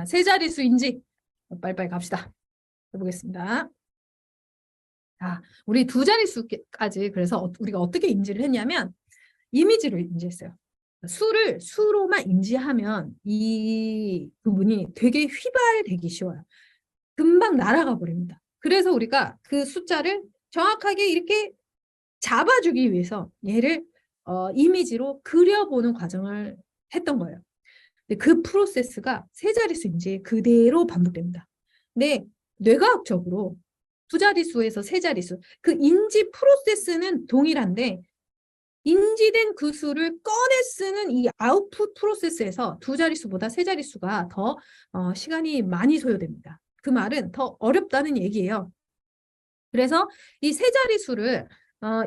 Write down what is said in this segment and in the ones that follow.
세 자릿수인지 빨리빨리 갑시다. 해보겠습니다. 자, 우리 두 자릿수까지 그래서 우리가 어떻게 인지를 했냐면 이미지로 인지했어요. 수를 수로만 인지하면 이 부분이 되게 휘발되기 쉬워요. 금방 날아가 버립니다. 그래서 우리가 그 숫자를 정확하게 이렇게 잡아주기 위해서 얘를 이미지로 그려보는 과정을 했던 거예요. 근데 그 프로세스가 세 자릿수인지 그대로 반복됩니다. 근데 뇌과학적으로 두 자릿수에서 세 자릿수, 그 인지 프로세스는 동일한데 인지된 그 수를 꺼내 쓰는 이 아웃풋 프로세스에서 두 자릿수보다 세 자릿수가 더 시간이 많이 소요됩니다. 그 말은 더 어렵다는 얘기예요. 그래서 이 세 자릿수를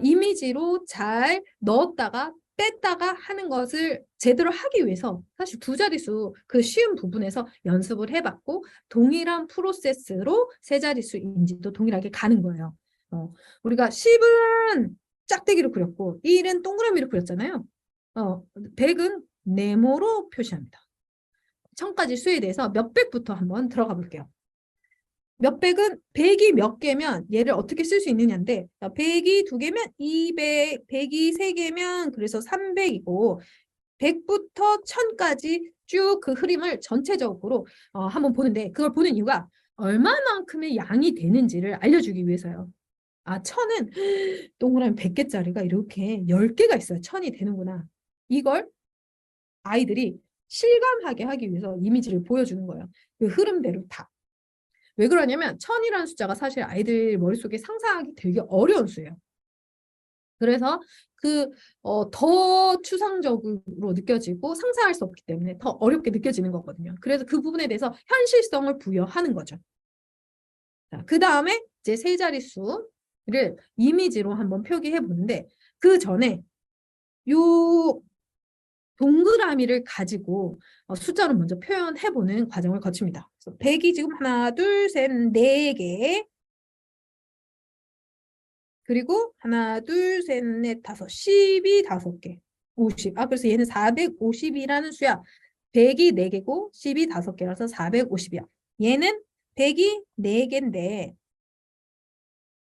이미지로 잘 넣었다가 뺐다가 하는 것을 제대로 하기 위해서 사실 두 자릿수 그 쉬운 부분에서 연습을 해봤고 동일한 프로세스로 세 자릿수인지도 동일하게 가는 거예요. 우리가 10은 짝대기로 그렸고 1은 동그라미로 그렸잖아요. 100은 네모로 표시합니다. 1000까지 수에 대해서 몇백부터 한번 들어가 볼게요. 몇백은 100이 몇 개면 얘를 어떻게 쓸 수 있느냐인데 100이 2개면 200, 100이 3개면 그래서 300이고 100부터 1000까지 쭉 그 흐름을 전체적으로 한번 보는데 그걸 보는 이유가 얼마만큼의 양이 되는지를 알려주기 위해서요. 1000은 동그라미 100개짜리가 이렇게 10개가 있어요. 1000이 되는구나. 이걸 아이들이 실감하게 하기 위해서 이미지를 보여주는 거예요. 그 흐름대로 다. 왜 그러냐면 1000이라는 숫자가 사실 아이들 머릿속에 상상하기 되게 어려운 수예요. 그래서 더 추상적으로 느껴지고 상상할 수 없기 때문에 더 어렵게 느껴지는 거거든요. 그래서 그 부분에 대해서 현실성을 부여하는 거죠. 그 다음에 이제 세 자릿수를 이미지로 한번 표기해 보는데 그 전에 요 동그라미를 가지고 숫자로 먼저 표현해보는 과정을 거칩니다. 그래서 100이 지금 하나, 둘, 셋, 4개. 그리고 하나, 둘, 셋, 넷, 다섯, 10이 5개. 50. 그래서 얘는 450이라는 수야. 100이 4개고 10이 5개라서 450이야. 얘는 100이 4개인데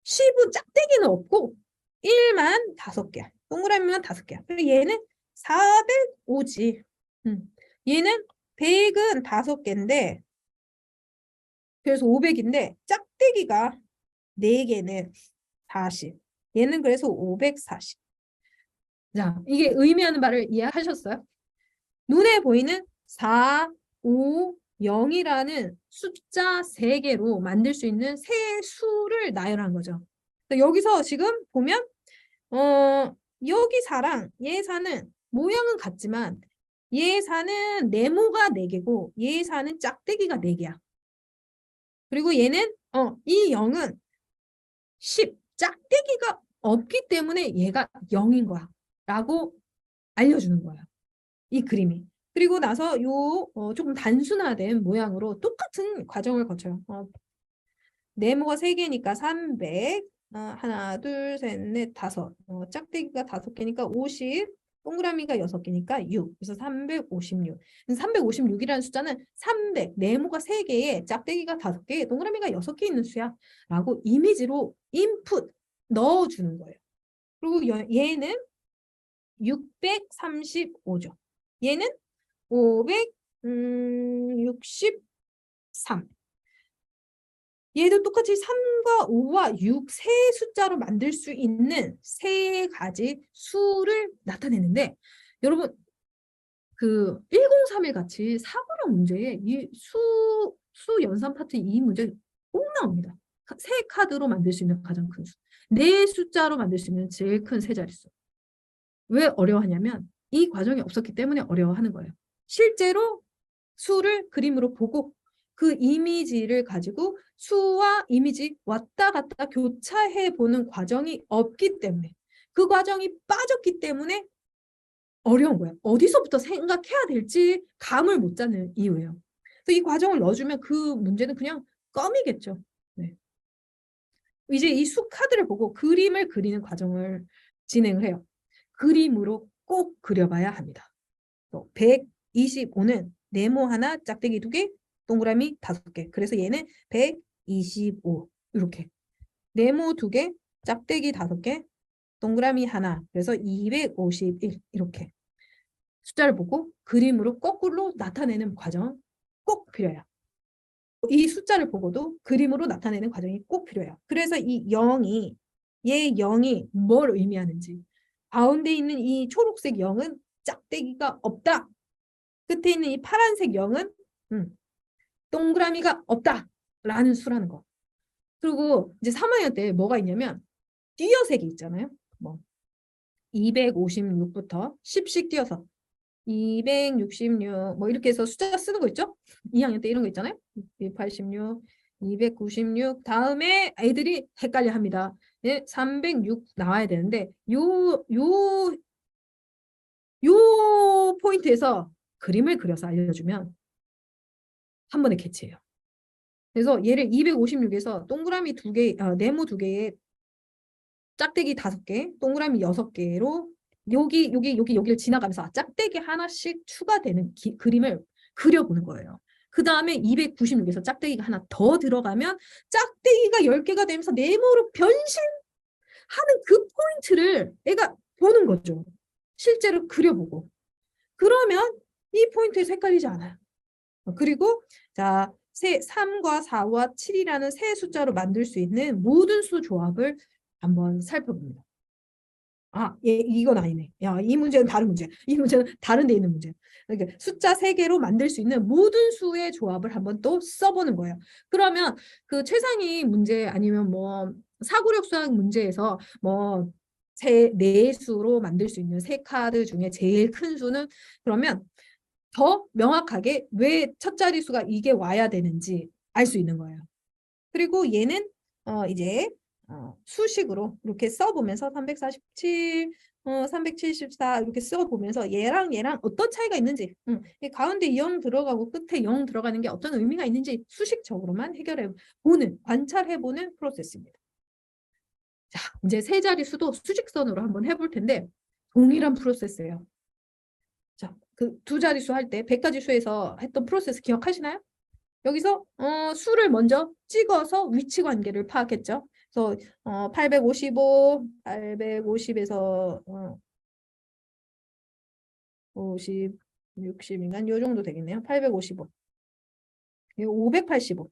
10은 짝대기는 없고 1만 5개야. 동그라미만 5개야. 그리고 얘는 405지. 얘는 100은 5개인데 그래서 500인데 짝대기가 4개는 40. 얘는 그래서 540. 자, 이게 의미하는 바를 이해하셨어요? 눈에 보이는 4, 5, 0이라는 숫자 3개로 만들 수 있는 세 수를 나열한 거죠. 여기서 지금 보면 여기 4랑 얘 4는 모양은 같지만 얘 4는 네모가 4개고 얘 4는 짝대기가 4개야. 그리고 얘는 이 0은 10 짝대기가 없기 때문에 얘가 0인 거야 라고 알려주는 거야. 이 그림이. 그리고 나서 조금 단순화된 모양으로 똑같은 과정을 거쳐요. 네모가 3개니까 300, 하나, 둘, 셋, 넷, 다섯. 짝대기가 5개니까 50, 동그라미가 6개니까 6. 그래서 356. 356이라는 숫자는 300, 네모가 3개에 짝대기가 5개, 동그라미가 6개 있는 수야. 라고 이미지로 인풋 넣어주는 거예요. 그리고 얘는 635죠. 얘는 563. 얘도 똑같이 3과 5와 6 세 숫자로 만들 수 있는 세 가지 수를 나타내는데 여러분 그 1031 같이 사고력 문제에 이 수 연산 파트 이 문제 꼭 나옵니다. 세 카드로 만들 수 있는 가장 큰 수. 네 숫자로 만들 수 있는 제일 큰 세 자릿수. 왜 어려워하냐면 이 과정이 없었기 때문에 어려워하는 거예요. 실제로 수를 그림으로 보고 그 이미지를 가지고 수와 이미지 왔다 갔다 교차해 보는 과정이 없기 때문에 그 과정이 빠졌기 때문에 어려운 거예요. 어디서부터 생각해야 될지 감을 못 잡는 이유예요. 그래서 이 과정을 넣어주면 그 문제는 그냥 껌이겠죠. 네. 이제 이 수 카드를 보고 그림을 그리는 과정을 진행을 해요. 그림으로 꼭 그려봐야 합니다. 125는 네모 하나, 짝대기 2개, 동그라미 5개. 그래서 얘는 125 이렇게. 네모 2개, 짝대기 5개, 동그라미 하나. 그래서 251 이렇게. 숫자를 보고 그림으로 거꾸로 나타내는 과정 꼭 필요해요. 이 숫자를 보고도 그림으로 나타내는 과정이 꼭 필요해요. 그래서 이 0이 얘 0이 뭘 의미하는지 가운데 있는 이 초록색 0은 짝대기가 없다. 끝에 있는 이 파란색 0은 동그라미가 없다. 라는 수라는 거. 그리고 이제 3학년 때 뭐가 있냐면 띄어세기 있잖아요. 뭐 256부터 10씩 띄어서 266 뭐 이렇게 해서 숫자 쓰는 거 있죠? 2학년 때 이런 거 있잖아요. 286, 296 다음에 애들이 헷갈려 합니다. 네, 306 나와야 되는데 요 포인트에서 그림을 그려서 알려주면 한 번에 캐치해요. 그래서 얘를 256에서 동그라미 2개, 네모 2개에 짝대기 5개, 동그라미 6개로 여기를 지나가면서 짝대기 하나씩 추가되는 그림을 그려보는 거예요. 그 다음에 296에서 짝대기가 하나 더 들어가면 짝대기가 10개가 되면서 네모로 변신하는 그 포인트를 애가 보는 거죠. 실제로 그려보고. 그러면 이 포인트에서 헷갈리지 않아요. 그리고 자, 3과 4와 7이라는 세 숫자로 만들 수 있는 모든 수 조합을 한번 살펴봅니다. 이건 아니네. 야, 이 문제는 다른 문제. 이 문제는 다른 데 있는 문제. 그러니까 숫자 3개로 만들 수 있는 모든 수의 조합을 한번 또 써보는 거예요. 그러면 그 최상위 문제 아니면 뭐 사고력 수학 문제에서 뭐 네 수로 만들 수 있는 세 카드 중에 제일 큰 수는 그러면 더 명확하게 왜 첫 자릿수가 이게 와야 되는지 알 수 있는 거예요. 그리고 얘는 이제 수식으로 이렇게 써보면서 347, 374 이렇게 써보면서 얘랑 어떤 차이가 있는지 가운데 0 들어가고 끝에 0 들어가는 게 어떤 의미가 있는지 수식적으로만 해결해 보는, 관찰해보는 프로세스입니다. 자, 이제 세 자릿수도 수직선으로 한번 해볼 텐데 동일한 프로세스예요. 자, 그 두 자릿수 할 때 100가지 수에서 했던 프로세스 기억하시나요? 여기서 수를 먼저 찍어서 위치 관계를 파악했죠. 그래서 855, 850에서 50, 60인가 요 정도 되겠네요. 855. 585.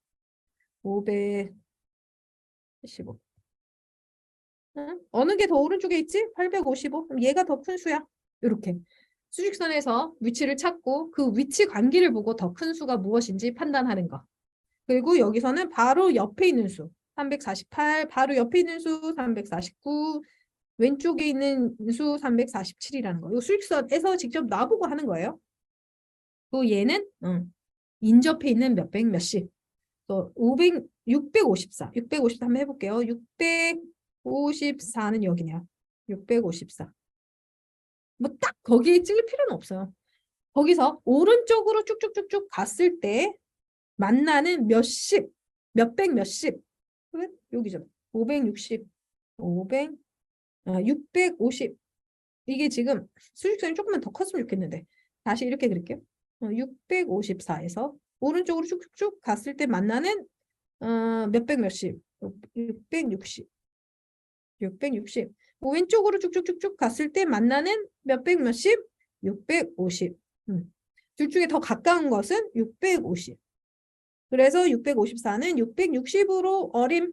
585. 어느 게 더 오른쪽에 있지? 855. 그럼 얘가 더 큰 수야. 이렇게. 수직선에서 위치를 찾고 그 위치 관계를 보고 더 큰 수가 무엇인지 판단하는 거. 그리고 여기서는 바로 옆에 있는 수 348, 바로 옆에 있는 수 349, 왼쪽에 있는 수 347이라는 거. 이 수직선에서 직접 놔보고 하는 거예요. 또 얘는 인접해 있는 몇백 몇십. 또 654 한번 해볼게요. 654는 여기네요. 654. 뭐 딱 거기에 찍을 필요는 없어요. 거기서 오른쪽으로 쭉쭉쭉쭉 갔을 때 만나는 몇십, 몇백 몇십. 여기죠. 560, 500, 650. 이게 지금 수직선이 조금만 더 컸으면 좋겠는데. 다시 이렇게 그릴게요. 654에서 오른쪽으로 쭉쭉쭉 갔을 때 만나는 몇백 몇십. 660. 660. 왼쪽으로 쭉쭉쭉쭉 갔을 때 만나는 몇백 몇십. 650. 둘 중에 더 가까운 것은 650. 그래서 654는 660으로 어림.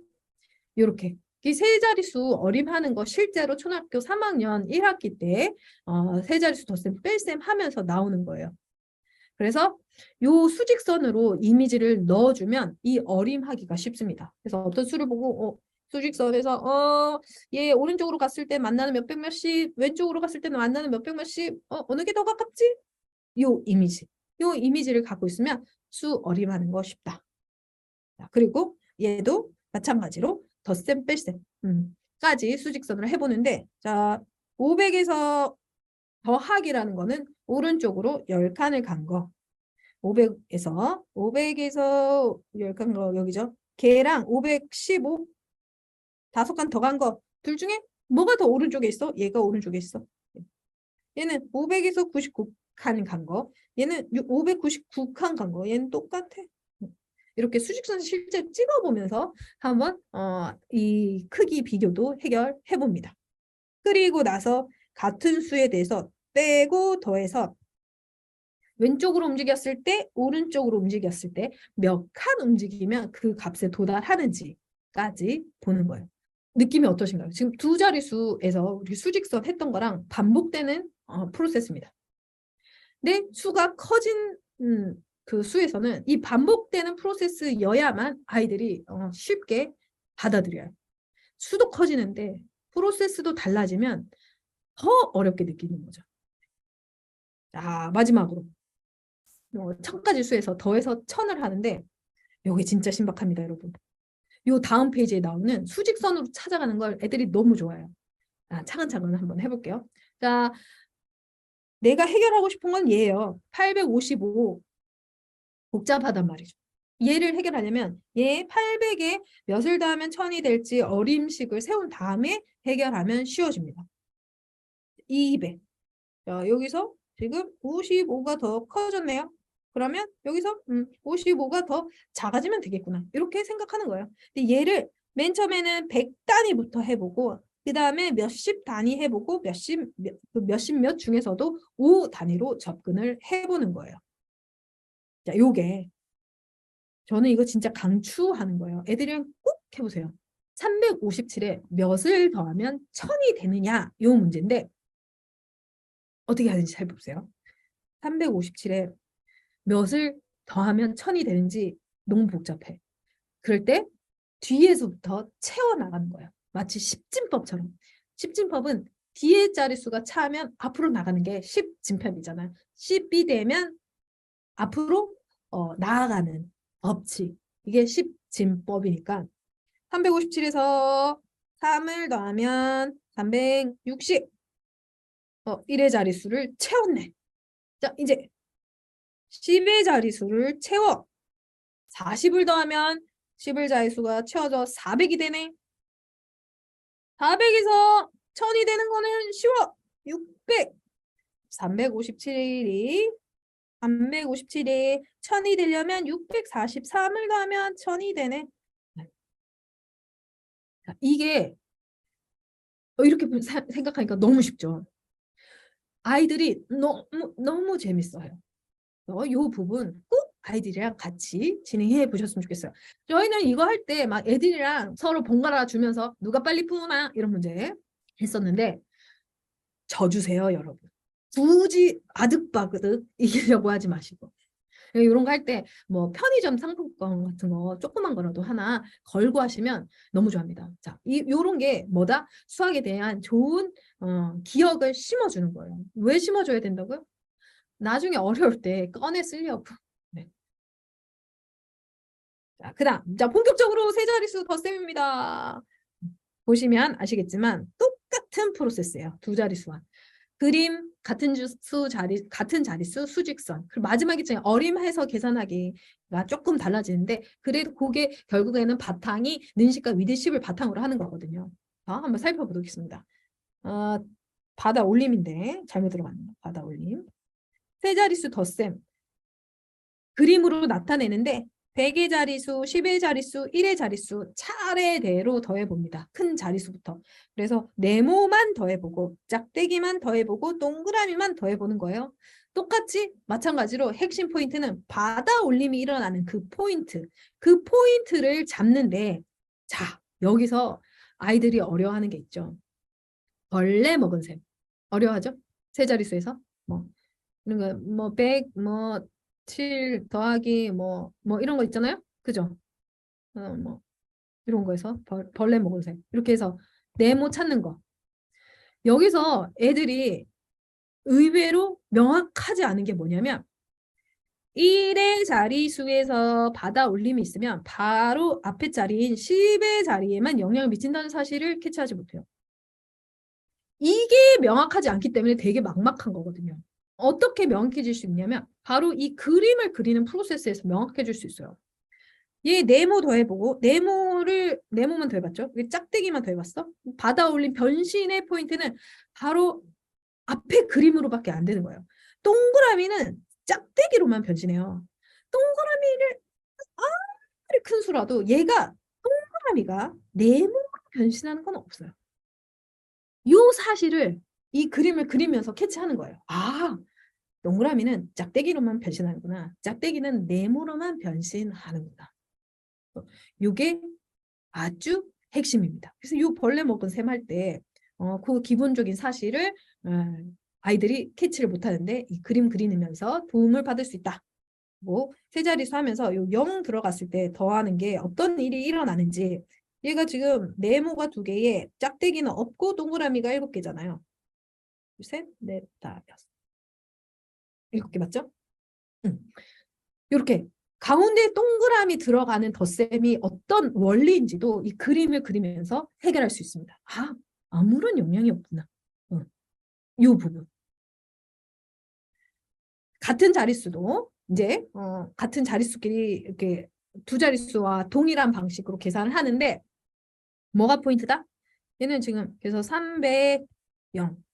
이렇게. 이 세 자릿수 어림하는 거 실제로 초등학교 3학년 1학기 때 세 자릿수 덧셈 뺄셈 하면서 나오는 거예요. 그래서 요 수직선으로 이미지를 넣어주면 이 어림하기가 쉽습니다. 그래서 어떤 수를 보고 수직선에서 얘 오른쪽으로 갔을 때 만나는 몇백 몇십, 왼쪽으로 갔을 때는 만나는 몇백 몇십, 어느 게 더 가깝지? 요 이미지를 갖고 있으면 수 어림하는 거 쉽다. 자, 그리고 얘도 마찬가지로 덧셈 뺄셈 까지 수직선으로 해보는데 자 500에서 더하기라는 거는 오른쪽으로 10칸을 간 거 500에서 10칸 거 여기죠. 걔랑 515 5칸 더 간 거 둘 중에 뭐가 더 오른쪽에 있어? 얘가 오른쪽에 있어. 얘는 500에서 99칸 간 거 얘는 599칸 간 거 얘는 똑같아. 이렇게 수직선 실제 찍어보면서 한번 이 크기 비교도 해결해 봅니다. 그리고 나서 같은 수에 대해서 빼고 더해서 왼쪽으로 움직였을 때, 오른쪽으로 움직였을 때 몇 칸 움직이면 그 값에 도달하는지까지 보는 거예요. 느낌이 어떠신가요? 지금 두 자릿수에서 우리 수직선 했던 거랑 반복되는 프로세스입니다. 근데 수가 커진 그 수에서는 이 반복되는 프로세스여야만 아이들이 쉽게 받아들여요. 수도 커지는데 프로세스도 달라지면 더 어렵게 느끼는 거죠. 자, 마지막으로 1000가지 수에서 더해서 1000을 하는데 여기 진짜 신박합니다, 여러분. 요 다음 페이지에 나오는 수직선으로 찾아가는 걸 애들이 너무 좋아해요. 차근차근 한번 해볼게요. 자, 내가 해결하고 싶은 건 얘예요. 855. 복잡하단 말이죠. 얘를 해결하려면 얘 800에 몇을 더하면 1000이 될지 어림식을 세운 다음에 해결하면 쉬워집니다. 200. 자, 여기서 지금 55가 더 커졌네요. 그러면 여기서 55가 더 작아지면 되겠구나. 이렇게 생각하는 거예요. 근데 얘를 맨 처음에는 100단위부터 해보고 그 다음에 몇십 단위 해보고 몇십 몇 중에서도 5단위로 접근을 해보는 거예요. 자, 요게 저는 이거 진짜 강추하는 거예요. 애들이랑 꼭 해보세요. 357에 몇을 더하면 1000이 되느냐 요 문제인데 어떻게 하는지 잘 보세요. 357에 몇을 더하면 1000이 되는지 너무 복잡해. 그럴 때 뒤에서부터 채워나가는 거예요. 마치 십진법처럼. 십진법은 뒤에 자릿수가 차면 앞으로 나가는 게 십진법이잖아요. 10이 되면 앞으로 나아가는 법칙. 이게 십진법이니까 357에서 3을 더하면 360. 1의 자릿수를 채웠네. 자, 이제 10의 자릿수를 채워. 40을 더하면 10의 자릿수가 채워져 400이 되네. 400에서 1000이 되는 거는 쉬워. 600. 357이 1000이 되려면 643을 더하면 1000이 되네. 이게 이렇게 생각하니까 너무 쉽죠. 아이들이 너무 재밌어요. 이 부분 꼭 아이들이랑 같이 진행해 보셨으면 좋겠어요. 저희는 이거 할 때 막 애들이랑 서로 번갈아 주면서 누가 빨리 푸나 이런 문제 했었는데 져주세요, 여러분. 굳이 아득바득 이기려고 하지 마시고. 이런 거 할 때 뭐 편의점 상품권 같은 거 조그만 거라도 하나 걸고 하시면 너무 좋아합니다. 자, 요런 게 뭐다? 수학에 대한 좋은 기억을 심어주는 거예요. 왜 심어줘야 된다고요? 나중에 어려울 때 꺼내 쓰려고. 네. 자, 그다음 자 본격적으로 세 자릿수 덧셈입니다. 보시면 아시겠지만 똑같은 프로세스예요. 두 자릿수와. 그림 같은 자릿수 수직선. 그리고 마지막 입장에 어림해서 계산하기가 조금 달라지는데 그래도 그게 결국에는 바탕이 는식과 위드십을 바탕으로 하는 거거든요. 한번 살펴보겠습니다. 받아 올림인데 잘못 들어갔네요. 받아 올림. 세 자릿수 덧셈. 그림으로 나타내는데 100의 자릿수, 10의 자릿수, 1의 자릿수 차례대로 더해봅니다. 큰 자릿수부터. 그래서 네모만 더해보고 짝대기만 더해보고 동그라미만 더해보는 거예요. 똑같이 마찬가지로 핵심 포인트는 받아 올림이 일어나는 그 포인트를 잡는데 자, 여기서 아이들이 어려워하는 게 있죠. 벌레 먹은 셈. 어려워하죠? 세 자릿수에서. 이런 거, 100, 7 더하기 이런 거 있잖아요. 그죠? 이런 거에서 벌레 먹은 셈. 이렇게 해서 네모 찾는 거. 여기서 애들이 의외로 명확하지 않은 게 뭐냐면 1의 자리수에서 받아 올림이 있으면 바로 앞에 자리인 10의 자리에만 영향을 미친다는 사실을 캐치하지 못해요. 이게 명확하지 않기 때문에 되게 막막한 거거든요. 어떻게 명확해질 수 있냐면 바로 이 그림을 그리는 프로세스에서 명확해질 수 있어요. 얘 네모 더해보고 네모만 더해봤죠? 짝대기만 더해봤어? 받아 올린 변신의 포인트는 바로 앞에 그림으로밖에 안 되는 거예요. 동그라미는 짝대기로만 변신해요. 동그라미를 큰 수라도 얘가 동그라미가 네모로 변신하는 건 없어요. 요 사실을 이 그림을 그리면서 캐치하는 거예요. 아, 동그라미는 짝대기로만 변신하는구나. 짝대기는 네모로만 변신하는구나. 요게 아주 핵심입니다. 그래서 요 벌레 먹은 셈 할 때 그 기본적인 사실을 아이들이 캐치를 못하는데 이 그림 그리면서 도움을 받을 수 있다. 뭐 세 자릿수 하면서 요 0 들어갔을 때 더하는 게 어떤 일이 일어나는지 얘가 지금 네모가 2개에 짝대기는 없고 동그라미가 7개잖아요. 둘, 셋, 넷, 다, 여섯. 7개 맞죠? 이렇게 가운데 동그라미 들어가는 덧셈이 어떤 원리인지도 이 그림을 그리면서 해결할 수 있습니다. 아, 아무런 영향이 없구나. 이 부분. 같은 자릿수도 이제 같은 자릿수끼리 이렇게 두 자릿수와 동일한 방식으로 계산을 하는데 뭐가 포인트다? 얘는 지금 그래서 300, 0,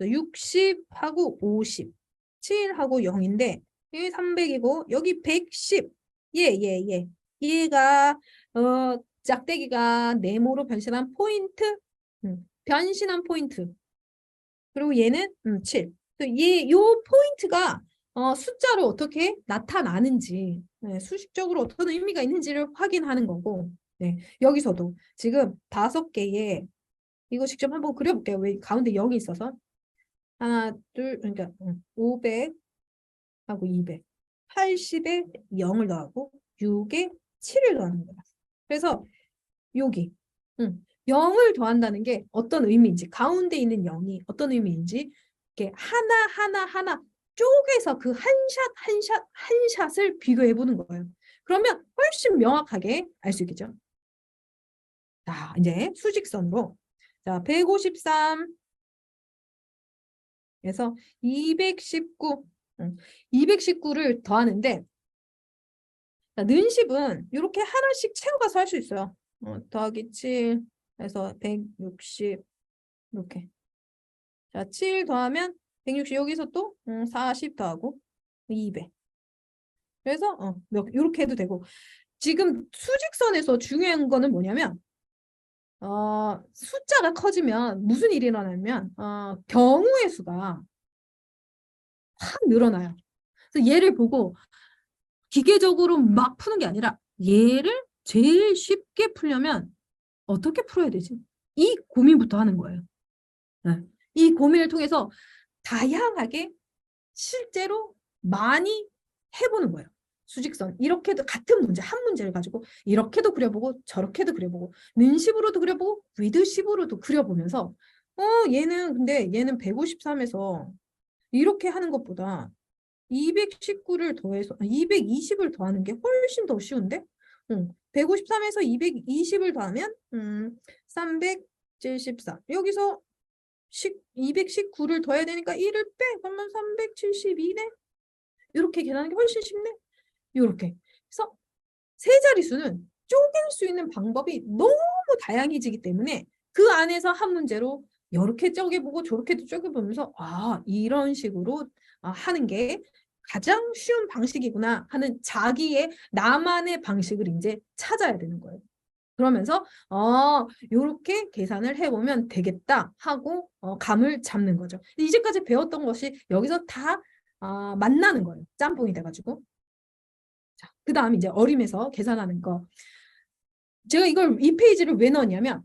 60하고 50, 7하고 0인데 여기 300이고 여기 110. 얘가 짝대기가 네모로 변신한 포인트. 변신한 포인트. 그리고 얘는 7. 요 포인트가 숫자로 어떻게 나타나는지 네, 수식적으로 어떤 의미가 있는지를 확인하는 거고 네, 여기서도 지금 5개의 이거 직접 한번 그려볼게요. 왜 가운데 0이 있어서 하나, 둘, 그러니까 500하고 200, 80에 0을 더하고 6에 7을 더하는 거야. 그래서 여기 0을 더한다는 게 어떤 의미인지 가운데 있는 0이 어떤 의미인지 이렇게 하나 쪼개서 그 한 한 샷을 비교해 보는 거예요. 그러면 훨씬 명확하게 알 수 있겠죠. 자, 이제 수직선으로 자, 153 그래서 219 219를 더하는데 자, 는식은 이렇게 하나씩 채워가서 할 수 있어요. 더하기 7 해서 160 이렇게 자, 7 더하면 160 여기서 또 40 더하고 200 그래서 이렇게 해도 되고 지금 수직선에서 중요한 거는 뭐냐면 숫자가 커지면 무슨 일이 일어나냐면 경우의 수가 확 늘어나요. 그래서 얘를 보고 기계적으로 막 푸는 게 아니라 얘를 제일 쉽게 풀려면 어떻게 풀어야 되지? 이 고민부터 하는 거예요. 네. 이 고민을 통해서 다양하게 실제로 많이 해보는 거예요. 수직선 이렇게도 같은 문제 한 문제를 가지고 이렇게도 그려보고 저렇게도 그려보고 는식으로도 그려보고 위드식으로도 그려보면서 근데 얘는 153에서 이렇게 하는 것보다 219를 더해서 220을 더하는 게 훨씬 더 쉬운데 153에서 220을 더하면 374 여기서 219를 더해야 되니까 1을 빼 그러면 372네 이렇게 계산하는 게 훨씬 쉽네 이렇게 그래서 세 자릿수는 쪼갤 수 있는 방법이 너무 다양해지기 때문에 그 안에서 한 문제로 이렇게 쪼개보고 저렇게도 쪼개보면서 이런 식으로 하는 게 가장 쉬운 방식이구나 하는 자기의 나만의 방식을 이제 찾아야 되는 거예요. 그러면서 요렇게 계산을 해보면 되겠다 하고 감을 잡는 거죠. 이제까지 배웠던 것이 여기서 다 만나는 거예요. 짬뽕이 돼가지고. 자, 그 다음 이제 어림에서 계산하는 거. 제가 이 페이지를 왜 넣었냐면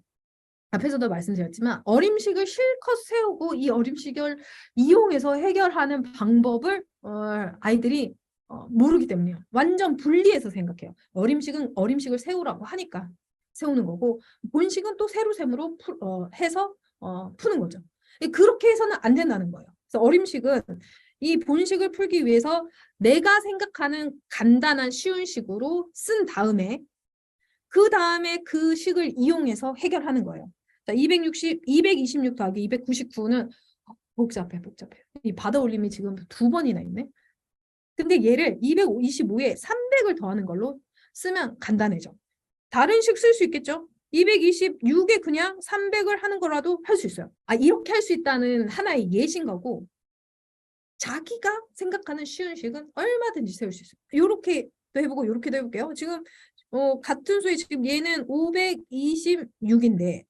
앞에서도 말씀드렸지만 어림식을 실컷 세우고 이 어림식을 이용해서 해결하는 방법을 아이들이 모르기 때문이에요. 완전 분리해서 생각해요. 어림식은 어림식을 세우라고 하니까 세우는 거고 본식은 또 세로셈으로 해서 푸는 거죠. 그렇게 해서는 안 된다는 거예요. 그래서 어림식은 이 본식을 풀기 위해서 내가 생각하는 간단한 쉬운 식으로 쓴 다음에 그 다음에 그 식을 이용해서 해결하는 거예요. 자, 226 더하기 299는 복잡해. 이 받아올림이 지금 2번이나 있네. 근데 얘를 225에 300을 더하는 걸로 쓰면 간단해져. 다른 식 쓸 수 있겠죠? 226에 그냥 300을 하는 거라도 할 수 있어요. 이렇게 할 수 있다는 하나의 예신 거고 자기가 생각하는 쉬운 식은 얼마든지 세울 수 있어요. 이렇게도 해보고 이렇게도 해볼게요. 지금 같은 수에 지금 얘는 526인데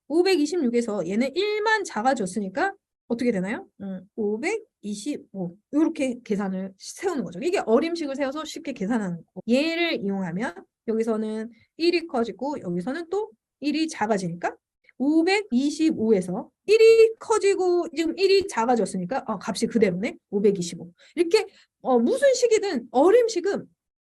526에서 얘는 1만 작아졌으니까 어떻게 되나요? 525 이렇게 계산을 세우는 거죠. 이게 어림식을 세워서 쉽게 계산하는 거고 얘를 이용하면 여기서는 1이 커지고 여기서는 또 1이 작아지니까 525에서 1이 커지고 지금 1이 작아졌으니까 값이 그대로네. 525 이렇게 무슨 식이든 어림식은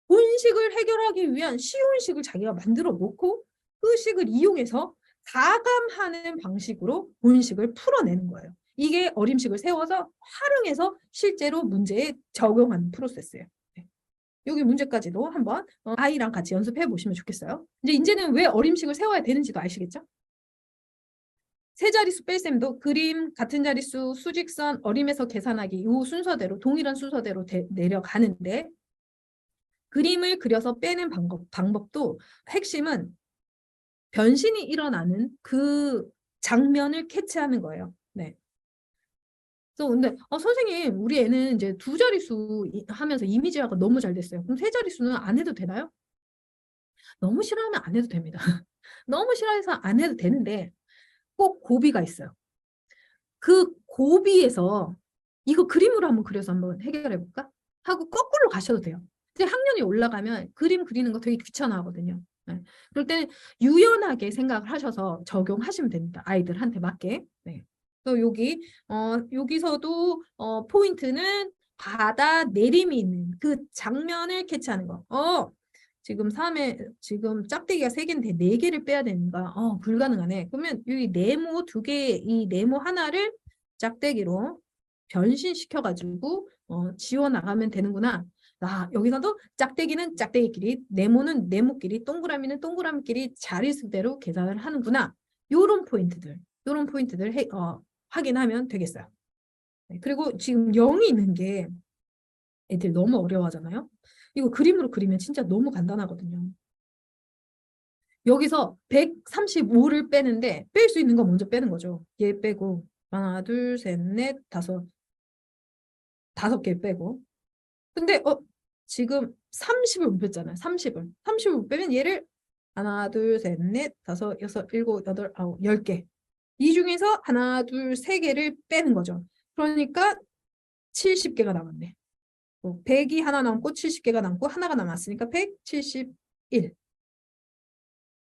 본식을 해결하기 위한 쉬운 식을 자기가 만들어 놓고 그 식을 이용해서 가감하는 방식으로 본식을 풀어내는 거예요. 이게 어림식을 세워서 활용해서 실제로 문제에 적용하는 프로세스예요. 네. 여기 문제까지도 한번 아이랑 같이 연습해 보시면 좋겠어요. 이제는 왜 어림식을 세워야 되는지도 아시겠죠? 세 자릿수 뺄셈도 그림, 같은 자릿수, 수직선, 어림에서 계산하기 이 순서대로 동일한 순서대로 내려가는데 그림을 그려서 빼는 방법도 핵심은 변신이 일어나는 그 장면을 캐치하는 거예요. 네. 그래서 근데 선생님 우리 애는 이제 두 자릿수 하면서 이미지화가 너무 잘 됐어요. 그럼 세 자릿수는 안 해도 되나요? 너무 싫어하면 안 해도 됩니다. 너무 싫어해서 안 해도 되는데 꼭 고비가 있어요. 그 고비에서 이거 그림으로 한번 그려서 한번 해결해 볼까? 하고 거꾸로 가셔도 돼요. 이제 학년이 올라가면 그림 그리는 거 되게 귀찮아하거든요. 네. 그럴 때는 유연하게 생각을 하셔서 적용하시면 됩니다. 아이들한테 맞게. 네. 또 여기서도 포인트는 바다 내림이 있는 그 장면을 캐치하는 거. 지금 3에 지금 짝대기가 3개인데 4개를 빼야 되는가? 불가능하네. 그러면 이 네모 2개, 이 네모 하나를 짝대기로 변신시켜가지고 지워 나가면 되는구나. 여기서도 짝대기는 짝대기끼리, 네모는 네모끼리, 동그라미는 동그라미끼리 자릿수대로 계산을 하는구나. 요런 포인트들 확인하면 되겠어요. 네, 그리고 지금 0이 있는 게 애들 너무 어려워하잖아요. 이거 그림으로 그리면 진짜 너무 간단하거든요. 여기서 135를 빼는데 뺄 수 있는 거 먼저 빼는 거죠. 얘 빼고 하나, 둘, 셋, 넷, 다섯 개 빼고. 근데 지금 30을 못 뺐잖아요. 30을 못 빼면 얘를 하나, 둘, 셋, 넷, 다섯, 여섯, 일곱, 여덟, 아홉, 10개. 이 중에서 하나, 둘, 세 개를 빼는 거죠. 그러니까 70개가 남았네. 100이 하나 남고 70개가 남고 하나가 남았으니까 171.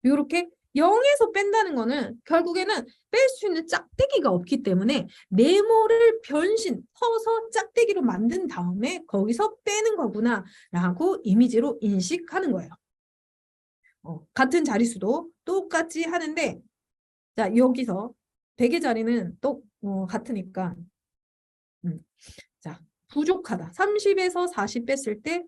이렇게 0에서 뺀다는 거는 결국에는 뺄 수 있는 짝대기가 없기 때문에 네모를 퍼서 짝대기로 만든 다음에 거기서 빼는 거구나 라고 이미지로 인식하는 거예요. 같은 자릿수도 똑같이 하는데 자 여기서 100의 자리는 또 같으니까 자 부족하다. 30에서 40 뺐을 때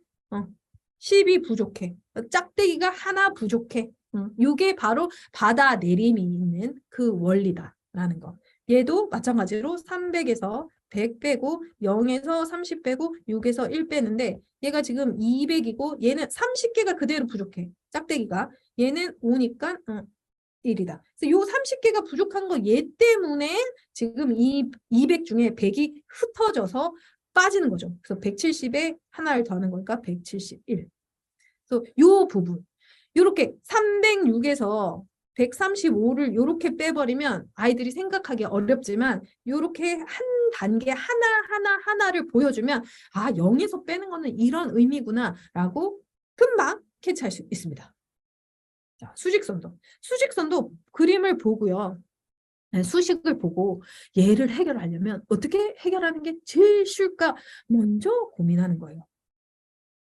10이 부족해. 짝대기가 하나 부족해. 이게 바로 바다 내림이 있는 그 원리다라는 거. 얘도 마찬가지로 300에서 100 빼고 0에서 30 빼고 6에서 1 빼는데 얘가 지금 200이고 얘는 30개가 그대로 부족해. 짝대기가. 얘는 5니까 1이다. 그래서 요 30개가 부족한 거 얘 때문에 지금 이 200 중에 100이 흩어져서 빠지는 거죠. 그래서 170에 하나를 더하는 거니까 171. 그래서 요 부분 이렇게 306에서 135를 이렇게 빼버리면 아이들이 생각하기 어렵지만 이렇게 한 단계 하나를 보여주면 0에서 빼는 거는 이런 의미구나 라고 금방 캐치할 수 있습니다. 자, 수직선도 그림을 보고요. 수식을 보고 얘를 해결하려면 어떻게 해결하는 게 제일 쉬울까 먼저 고민하는 거예요.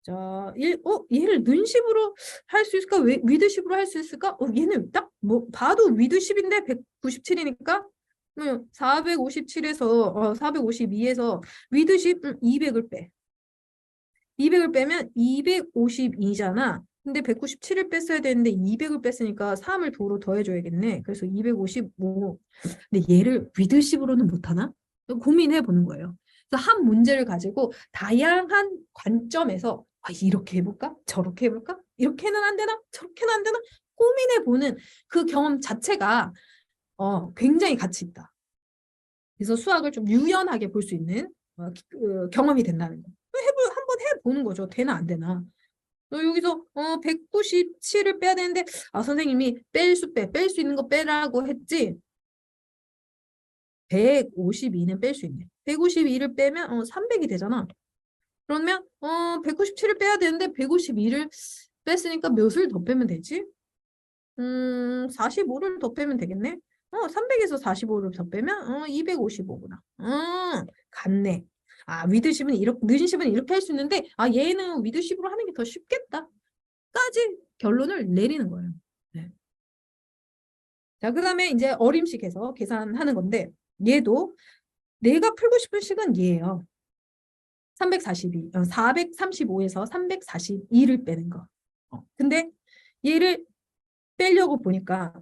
자, 얘를 눈식으로 할 수 있을까? 위드식으로 할 수 있을까? 얘는 딱 봐도 위드식인데 197이니까 457에서 452에서 위드식 200을 빼. 200을 빼면 252잖아. 근데 197을 뺐어야 되는데 200을 뺐으니까 3을 도로 더해줘야겠네. 그래서 255. 근데 얘를 위드식으로는 못하나? 고민해 보는 거예요. 그래서 한 문제를 가지고 다양한 관점에서 이렇게 해볼까? 저렇게 해볼까? 이렇게는 안 되나? 저렇게는 안 되나? 고민해 보는 그 경험 자체가 굉장히 가치 있다. 그래서 수학을 좀 유연하게 볼 수 있는 경험이 된다는 거. 한번 해보는 거죠. 되나 안 되나. 너 여기서 197을 빼야 되는데 선생님이 뺄 수 있는 거 빼라고 했지. 152는 뺄 수 있네. 152를 빼면 300이 되잖아. 그러면 197을 빼야 되는데 152를 뺐으니까 몇을 더 빼면 되지? 45를 더 빼면 되겠네. 300에서 45를 더 빼면 255구나. 같네. 위드십은 이렇게 느신십은 이렇게 할 수 있는데 얘는 위드십으로 하는 게 더 쉽겠다. 까지 결론을 내리는 거예요. 네. 자, 그다음에 이제 어림식해서 계산하는 건데 얘도 내가 풀고 싶은 식은 얘예요. 435에서 342를 빼는 거. 근데 얘를 빼려고 보니까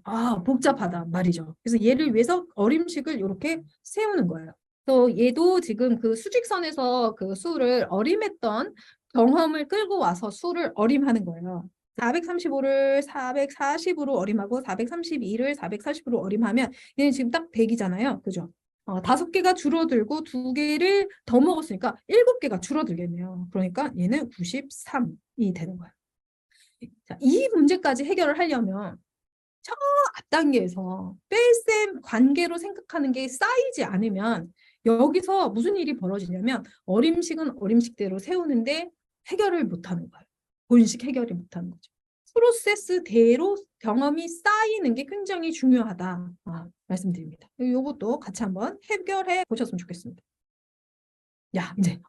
복잡하다 말이죠. 그래서 얘를 위해서 어림식을 이렇게 세우는 거예요. 또 얘도 지금 그 수직선에서 그 수를 어림했던 경험을 끌고 와서 수를 어림하는 거예요. 435를 440으로 어림하고 432를 440으로 어림하면 얘는 지금 딱 100이잖아요. 그죠? 5개가 줄어들고 2개를 더 먹었으니까 7개가 줄어들겠네요. 그러니까 얘는 93이 되는 거예요. 자, 이 문제까지 해결을 하려면 저 앞단계에서 뺄셈 관계로 생각하는 게 쌓이지 않으면 여기서 무슨 일이 벌어지냐면 어림식은 어림식대로 세우는데 해결을 못하는 거예요. 본식 해결을 못하는 거죠. 프로세스대로 경험이 쌓이는 게 굉장히 중요하다 말씀드립니다. 이것도 같이 한번 해결해 보셨으면 좋겠습니다. 야, 이제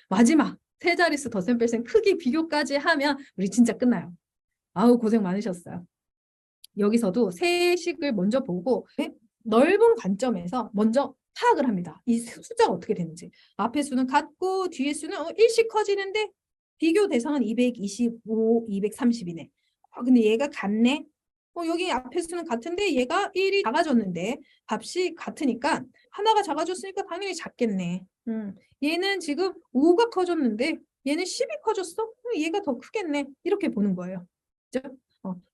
마지막 세 자릿수 덧셈 뺄셈 크기 비교까지 하면 우리 진짜 끝나요. 고생 많으셨어요. 여기서도 세 식을 먼저 보고 넓은 관점에서 먼저 파악을 합니다. 이 숫자가 어떻게 되는지. 앞의 수는 같고 뒤의 수는 일씩 커지는데 비교 대상은 225, 230이네. 근데 얘가 같네. 여기 앞의 수는 같은데 얘가 1이 작아졌는데 값이 같으니까 하나가 작아졌으니까 당연히 작겠네. 얘는 지금 5가 커졌는데 얘는 10이 커졌어? 얘가 더 크겠네. 이렇게 보는 거예요. 그죠?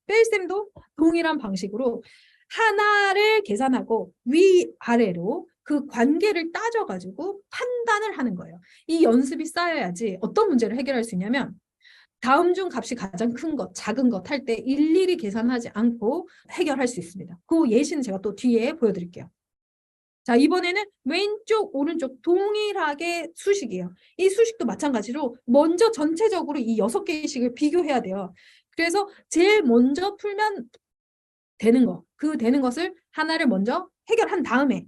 뺄셈도 동일한 방식으로 하나를 계산하고 위아래로 그 관계를 따져가지고 판단을 하는 거예요. 이 연습이 쌓여야지 어떤 문제를 해결할 수 있냐면 다음 중 값이 가장 큰 것, 작은 것 할 때 일일이 계산하지 않고 해결할 수 있습니다. 그 예시는 제가 또 뒤에 보여드릴게요. 자, 이번에는 왼쪽, 오른쪽 동일하게 수식이에요. 이 수식도 마찬가지로 먼저 전체적으로 이 6개의 식을 비교해야 돼요. 그래서 제일 먼저 풀면 되는 거, 그 되는 것을 하나를 먼저 해결한 다음에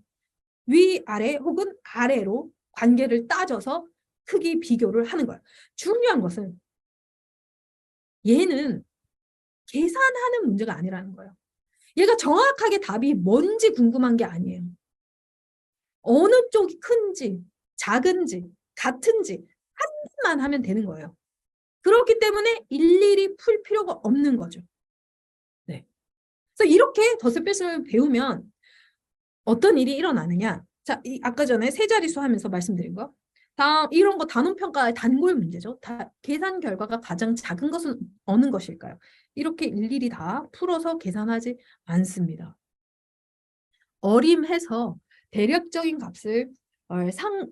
위아래 혹은 아래로 관계를 따져서 크기 비교를 하는 거예요. 중요한 것은 얘는 계산하는 문제가 아니라는 거예요. 얘가 정확하게 답이 뭔지 궁금한 게 아니에요. 어느 쪽이 큰지, 작은지, 같은지 한만 하면 되는 거예요. 그렇기 때문에 일일이 풀 필요가 없는 거죠. 네. 그래서 이렇게 덧셈 뺄셈을 배우면 어떤 일이 일어나느냐. 자, 아까 전에 세 자릿수 하면서 말씀드린 거. 다음 이런 거 단원평가의 단골 문제죠. 계산 결과가 가장 작은 것은 어느 것일까요? 이렇게 일일이 다 풀어서 계산하지 않습니다. 어림해서 대략적인 값을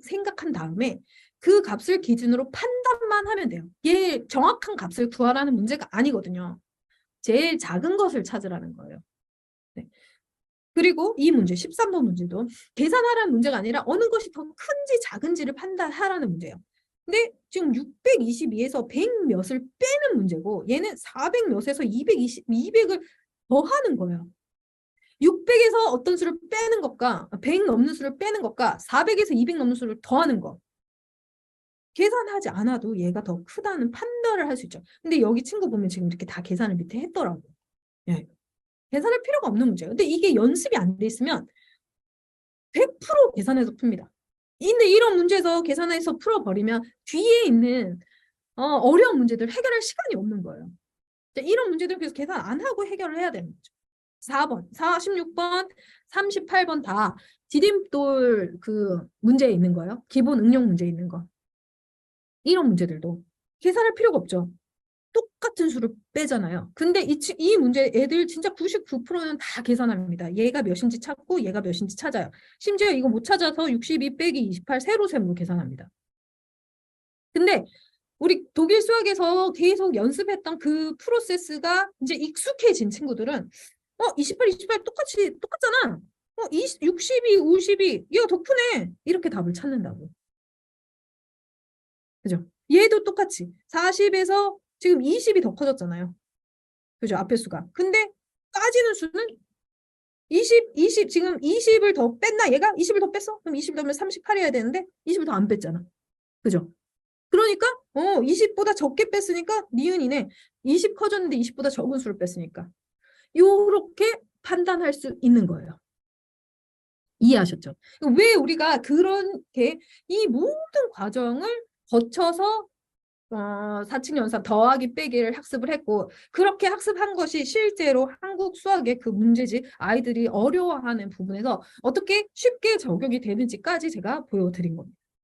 생각한 다음에 그 값을 기준으로 판단만 하면 돼요. 얘 정확한 값을 구하라는 문제가 아니거든요. 제일 작은 것을 찾으라는 거예요. 네. 그리고 이 문제 13번 문제도 계산하라는 문제가 아니라 어느 것이 더 큰지 작은지를 판단하라는 문제예요. 근데 지금 622에서 100 몇을 빼는 문제고 얘는 400 몇에서 200을 더하는 거예요. 600에서 어떤 수를 빼는 것과 100 넘는 수를 빼는 것과 400에서 200 넘는 수를 더하는 것. 계산하지 않아도 얘가 더 크다는 판단을 할 수 있죠. 근데 여기 친구 보면 지금 이렇게 다 계산을 밑에 했더라고요. 예. 계산할 필요가 없는 문제예요. 근데 이게 연습이 안 돼 있으면 100% 계산해서 풉니다. 근데 이런 문제에서 계산해서 풀어버리면 뒤에 있는 어려운 문제들 해결할 시간이 없는 거예요. 이런 문제들 그래서 계산 안 하고 해결을 해야 되는 거죠. 4번, 46번, 38번 다 디딤돌 그 문제에 있는 거예요. 기본 응용 문제에 있는 거. 이런 문제들도 계산할 필요가 없죠. 똑같은 수를 빼잖아요. 근데 이 문제 애들 진짜 99%는 다 계산합니다. 얘가 몇인지 찾고 얘가 몇인지 찾아요. 심지어 이거 못 찾아서 62 빼기 28 세로 셈으로 계산합니다. 근데 우리 독일 수학에서 계속 연습했던 그 프로세스가 이제 익숙해진 친구들은 28, 28 똑같잖아. 62, 52 얘가 더 크네. 이렇게 답을 찾는다고. 그죠? 얘도 똑같이 40에서 지금 20이 더 커졌잖아요. 그죠? 앞에 수가. 근데 빠지는 수는 20 지금 20을 더 뺐나 얘가? 20을 더 뺐어? 그럼 20 넣으면 38 해야 되는데 20을 더 안 뺐잖아. 그죠? 그러니까 20보다 적게 뺐으니까 니은이네. 20 커졌는데 20보다 적은 수를 뺐으니까. 요렇게 판단할 수 있는 거예요. 이해하셨죠? 왜 우리가 그렇게 이 모든 과정을 거쳐서 사칙연산 더하기 빼기를 학습을 했고 그렇게 학습한 것이 실제로 한국 수학의 그 문제집 아이들이 어려워하는 부분에서 어떻게 쉽게 적용이 되는지까지 제가 보여드린 겁니다.